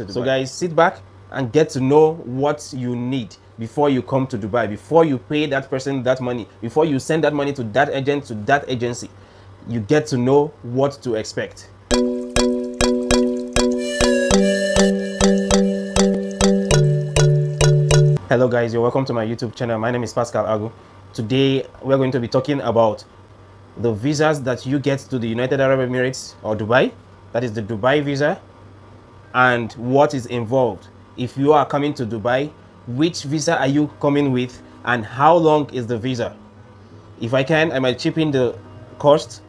So guys, sit back and get to know what you need before you come to Dubai, before you pay that person that money, before you send that money to that agent, to that agency. You get to know what to expect. Hello guys, you're welcome to my YouTube channel. My name is Pascal Agu. Today we're going to be talking about the visas that you get to the United Arab Emirates or Dubai. That is the Dubai visa, and what is involved. If you are coming to Dubai, which visa are you coming with and how long is the visa? If I can, I might chip in the cost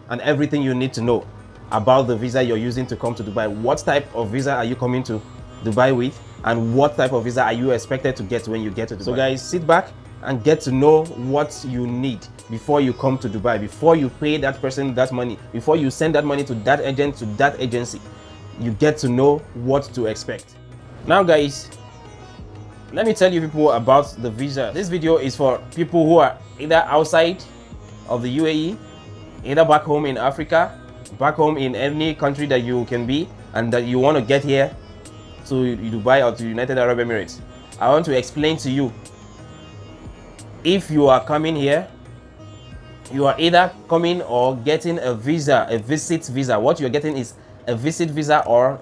and everything you need to know about the visa you're using to come to Dubai. What type of visa are you coming to Dubai with, and what type of visa are you expected to get when you get to Dubai? So guys, sit back and get to know what you need before you come to Dubai, before you pay that person that money, before you send that money to that agent, to that agency. You get to know what to expect. Now guys, let me tell you people about the visa. This video is for people who are either outside of the UAE, either back home in Africa, back home in any country that you can be, and that you want to get here to Dubai or to United Arab Emirates. I want to explain to you, if you are coming here, you are either coming or getting a visa, a visit visa. What you're getting is a visit visa, or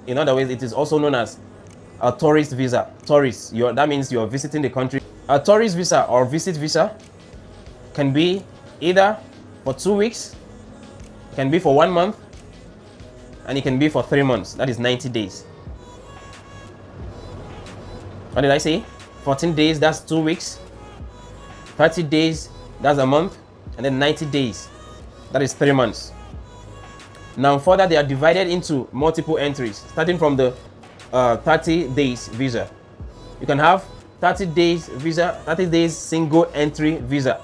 in other ways it is also known as a tourist visa. Tourist, that means you're visiting the country. A tourist visa or visit visa can be either for 2 weeks, can be for 1 month, and it can be for 3 months. That is 90 days. What did I say? 14 days, that's 2 weeks. 30 days, that's a month. And then 90 days, that is 3 months. Now further, they are divided into multiple entries, starting from the 30 days visa. You can have 30 days visa, 30 days single entry visa,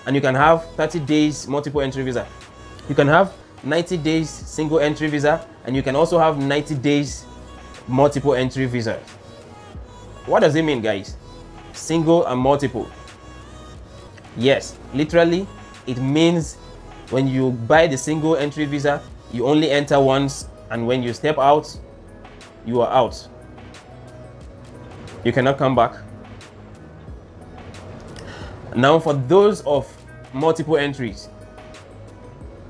and you can have 30 days multiple entry visa. You can have 90 days single entry visa, and you can also have 90 days multiple entry visa. What does it mean, guys? Single and multiple. Yes, literally it means when you buy the single entry visa, you only enter once, and when you step out, you are out. You cannot come back. Now for those of multiple entries,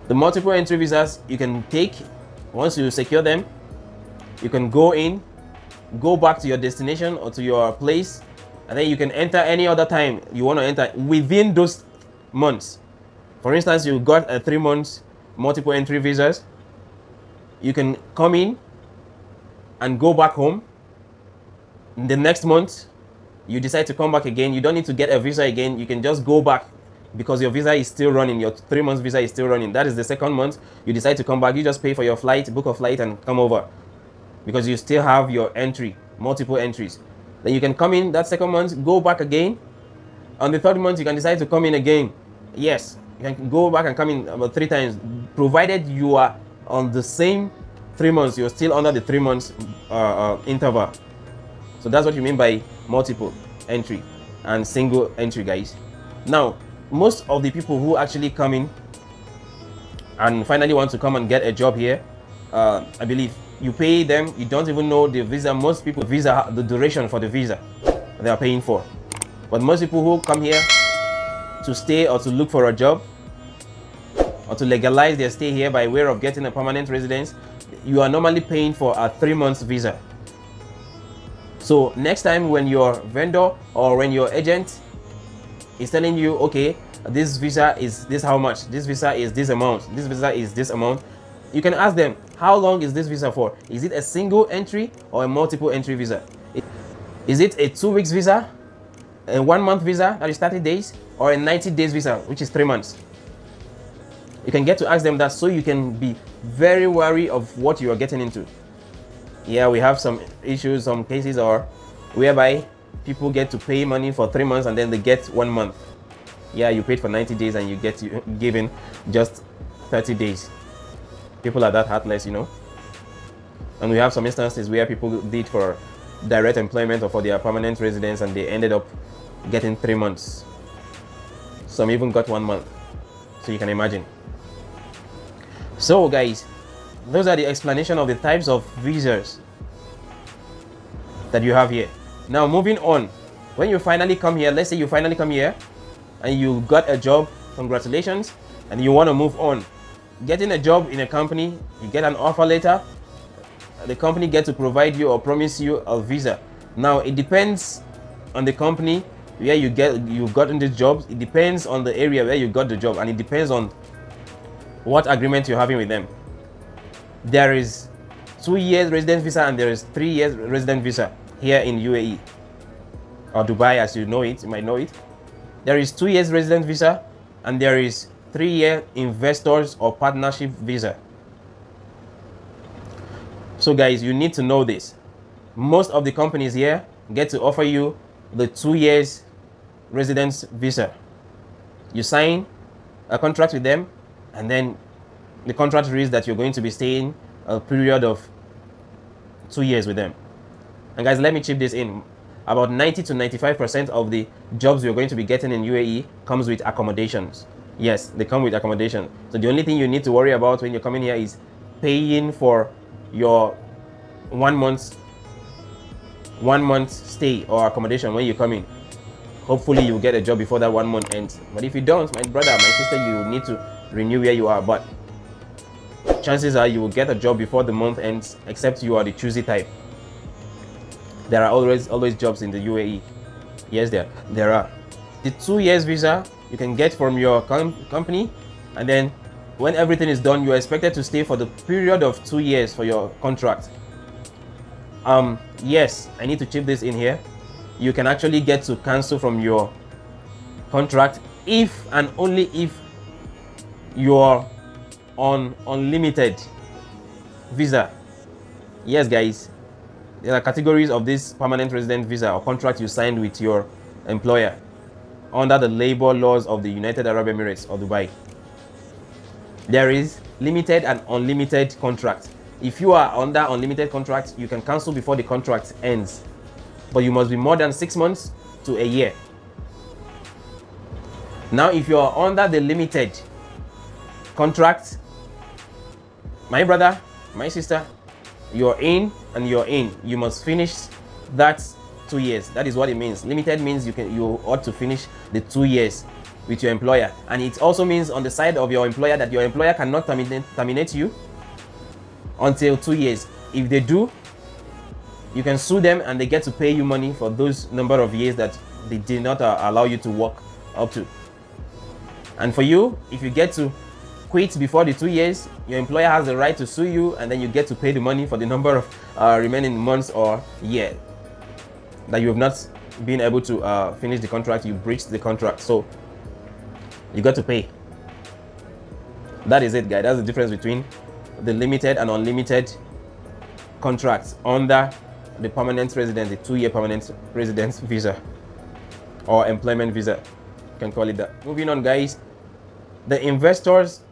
the multiple entry visas you can take, once you secure them, you can go in, go back to your destination or to your place, and then you can enter any other time you want to enter within those months. For instance, you got a 3 months multiple entry visas. You can come in and go back home. The next month, you decide to come back again. You don't need to get a visa again. You can just go back because your visa is still running. Your 3 months visa is still running. That is the second month. You decide to come back. You just pay for your flight, book a flight, and come over because you still have your entry, multiple entries. Then you can come in that second month, go back again. On the third month, you can decide to come in again. Yes, you can go back and come in about 3 times, provided you are on the same 3 months. You're still under the 3 months interval. So that's what you mean by multiple entry and single entry, guys. Now, most of the people who actually come in and finally want to come and get a job here, I believe you pay them, you don't even know the visa. Most people, the duration for the visa they are paying for. But most people who come here to stay or to look for a job or to legalize their stay here by way of getting a permanent residence, you are normally paying for a 3 months visa. So next time when your vendor or when your agent is telling you, okay, this visa is this how much, this visa is this amount, this visa is this amount, you can ask them, how long is this visa for? Is it a single entry or a multiple entry visa? Is it a 2 weeks visa, a 1 month visa, that is 30 days, or a 90 days visa, which is 3 months? You can get to ask them that, so you can be very wary of what you are getting into. Yeah, we have some issues, some cases or whereby people get to pay money for 3 months and then they get 1 month. Yeah, you paid for 90 days and you get given just 30 days. People are that heartless, you know. And we have some instances where people did for direct employment or for their permanent residence and they ended up getting 3 months. Some even got 1 month. So you can imagine. So guys, those are the explanation of the types of visas that you have here. Now moving on, when you finally come here, let's say you finally come here and you got a job, congratulations, and you want to move on. Getting a job in a company, you get an offer letter, the company gets to provide you or promise you a visa. Now it depends on the company where you've gotten this job. It depends on the area where you got the job, and it depends on what agreement you're having with them. There is 2 years residence visa and there is 3 years resident visa here in UAE or Dubai, as you know it, you might know it. There is 2 years resident visa and there is 3-year investors or partnership visa. So guys, you need to know this. Most of the companies here get to offer you the 2 years residence visa. You sign a contract with them, and then the contract reads that you're going to be staying a period of 2 years with them. And guys, let me chip this in. About 90 to 95% of the jobs you're going to be getting in UAE comes with accommodations. Yes, they come with accommodation. So the only thing you need to worry about when you're coming here is paying for your 1 month stay or accommodation when you come in. Hopefully you will get a job before that 1 month ends. But if you don't, my brother, my sister, you need to renew where you are. But chances are you will get a job before the month ends, except you are the choosy type. There are always jobs in the UAE. Yes, there are. The 2 years visa you can get from your company, and then when everything is done, you are expected to stay for the period of 2 years for your contract. Yes, I need to chip this in here. You can actually get to cancel from your contract if and only if you're on unlimited visa. Yes guys, there are categories of this permanent resident visa or contract you signed with your employer under the labor laws of the United Arab Emirates or Dubai. There is limited and unlimited contract. If you are under unlimited contract, you can cancel before the contract ends, but you must be more than 6 months to a year. Now if you are under the limited contract, my brother, my sister, you're in and you're in. You must finish that 2 years. That is what it means. Limited means you ought to finish the 2 years with your employer, and it also means on the side of your employer that your employer cannot terminate you until 2 years. If they do, you can sue them and they get to pay you money for those number of years that they did not allow you to work up to. And for you, if you get to quit before the 2 years, your employer has the right to sue you, and then you get to pay the money for the number of remaining months or year that you have not been able to finish the contract. You breached the contract, so you got to pay. That is it, guys. That's the difference between the limited and unlimited contracts under the permanent resident, the 2-year permanent residence visa or employment visa, you can call it that. Moving on, guys, the investors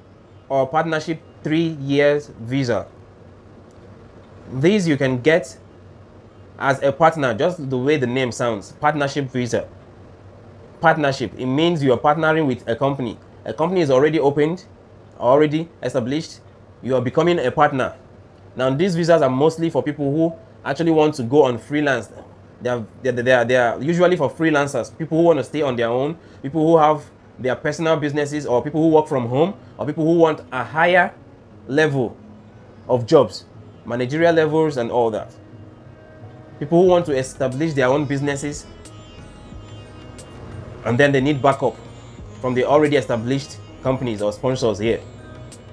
or partnership 3 years visa. These you can get as a partner, just the way the name sounds. Partnership visa. Partnership, it means you are partnering with a company. A company is already opened, already established. You are becoming a partner. Now these visas are mostly for people who actually want to go on freelance. They are usually for freelancers, people who want to stay on their own, people who have their personal businesses, or people who work from home, or people who want a higher level of jobs, managerial levels and all that. People who want to establish their own businesses, and then they need backup from the already established companies or sponsors here.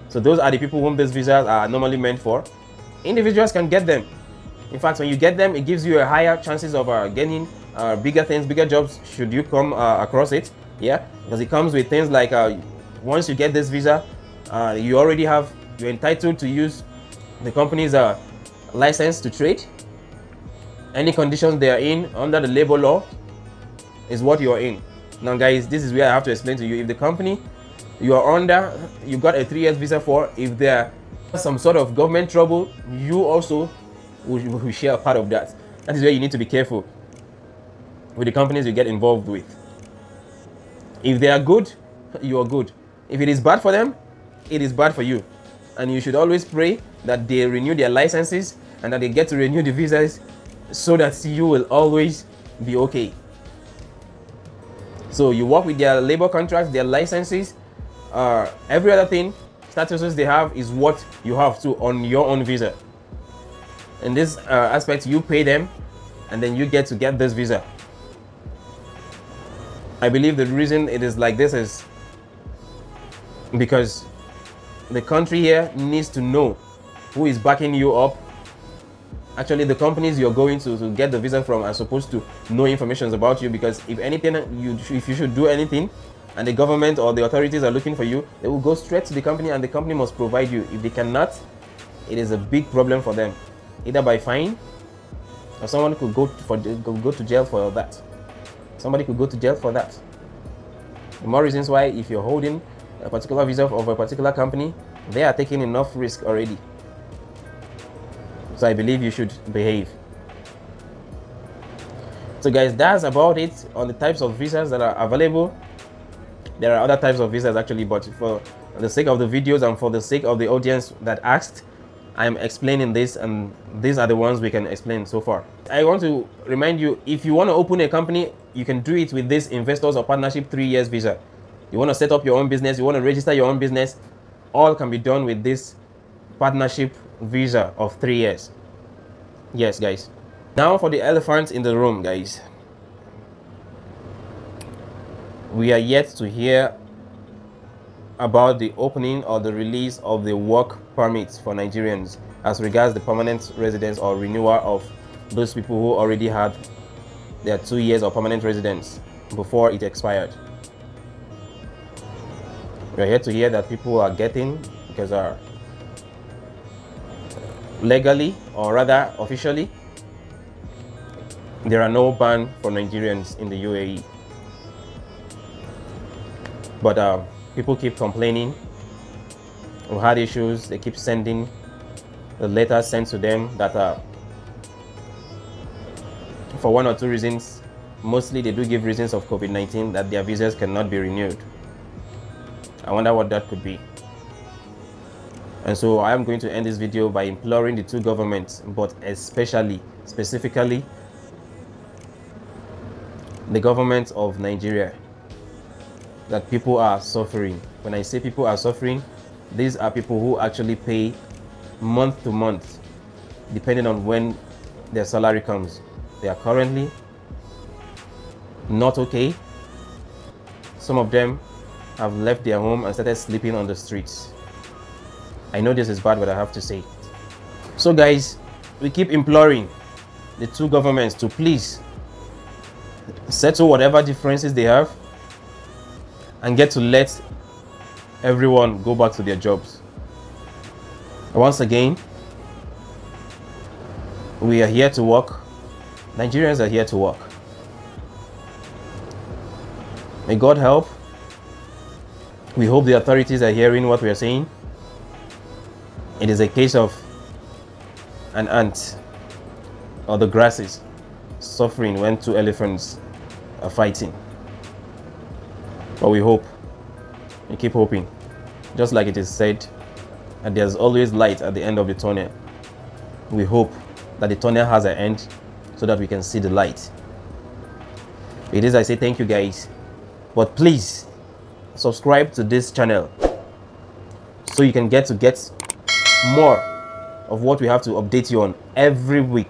So those are the people whom these visas are normally meant for. Individuals can get them. In fact, when you get them, it gives you a higher chances of getting bigger things, bigger jobs should you come across it. Yeah, because it comes with things like once you get this visa, you're entitled to use the company's license to trade. Any conditions they are in under the labor law is what you're in. Now guys, this is where I have to explain to you, if the company you are under, you got a 3 years visa for, if there is some sort of government trouble, you also will share a part of that. That is where you need to be careful with the companies you get involved with. If they are good, you are good. If it is bad for them, it is bad for you. And you should always pray that they renew their licenses and that they get to renew the visas so that you will always be okay. So you work with their labor contracts, their licenses, every other thing, statuses they have is what you have to on your own visa. In this aspect, you pay them and then you get to get this visa. I believe the reason it is like this is because the country here needs to know who is backing you up. Actually, the companies you're going to get the visa from are supposed to know information about you, because if anything, if you should do anything and the government or the authorities are looking for you, they will go straight to the company and the company must provide you. If they cannot, it is a big problem for them, either by fine or someone could go to jail for that. Somebody could go to jail for that. The more reasons why, if you're holding a particular visa of a particular company, they are taking enough risk already. So I believe you should behave. So guys, that's about it on the types of visas that are available. There are other types of visas actually, but for the sake of the videos and for the sake of the audience that asked, I'm explaining this, and these are the ones we can explain so far. I want to remind you, if you want to open a company, you can do it with this investors or partnership 3 years visa. You want to set up your own business, you want to register your own business, all can be done with this partnership visa of 3 years. Yes guys. Now for the elephant in the room, guys. We are yet to hear about the opening or the release of the work permits for Nigerians as regards the permanent residence or renewal of those people who already had their 2 years of permanent residence before it expired. We are here to hear that people are getting, because legally, or rather officially, there are no ban for Nigerians in the UAE. But people keep complaining. We had issues. They keep sending the letters sent to them that for one or two reasons, mostly they do give reasons of COVID-19, that their visas cannot be renewed. I wonder what that could be. And so I am going to end this video by imploring the two governments, but specifically the government of Nigeria, that people are suffering. When I say people are suffering, these are people who actually pay month to month, depending on when their salary comes. They are currently not okay. Some of them have left their home and started sleeping on the streets. I know this is bad, but I have to say it. So guys, we keep imploring the two governments to please settle whatever differences they have and get to let everyone go back to their jobs. Once again, we are here to work. Nigerians are here to work. May God help. We hope the authorities are hearing what we are saying. It is a case of an ant or the grasses suffering when two elephants are fighting. But we hope, we keep hoping, just like it is said, that there's always light at the end of the tunnel. We hope that the tunnel has an end so that we can see the light. It is, I say thank you guys, but please subscribe to this channel so you can get more of what we have to update you on every week.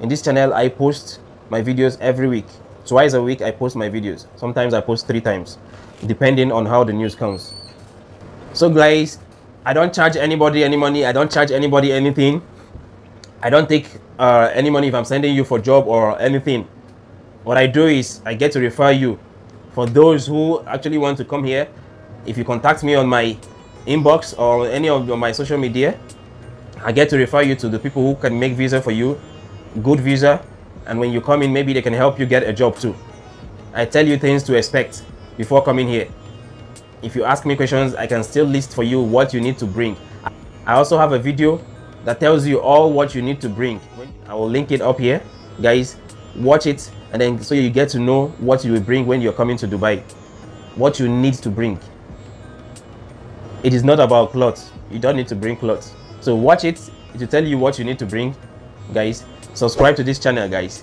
In this channel, I post my videos every week. Twice a week I post my videos. Sometimes I post 3 times, depending on how the news comes. So guys, I don't charge anybody any money. I don't charge anybody anything. I don't take any money if I'm sending you for job or anything. What I do is I get to refer you. For those who actually want to come here, if you contact me on my inbox or any of my social media, I get to refer you to the people who can make visa for you, good visa, and when you come in, maybe they can help you get a job too. I tell you things to expect before coming here. If you ask me questions, I can still list for you what you need to bring. I also have a video that tells you all what you need to bring. I will link it up here. Guys, watch it, and then so you get to know what you will bring when you're coming to Dubai, what you need to bring. It is not about clothes. You don't need to bring clothes. So watch it to tell you what you need to bring, guys. subscribe to this channel, guys.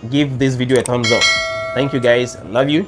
Give this video a thumbs up. Thank you, guys. Love you.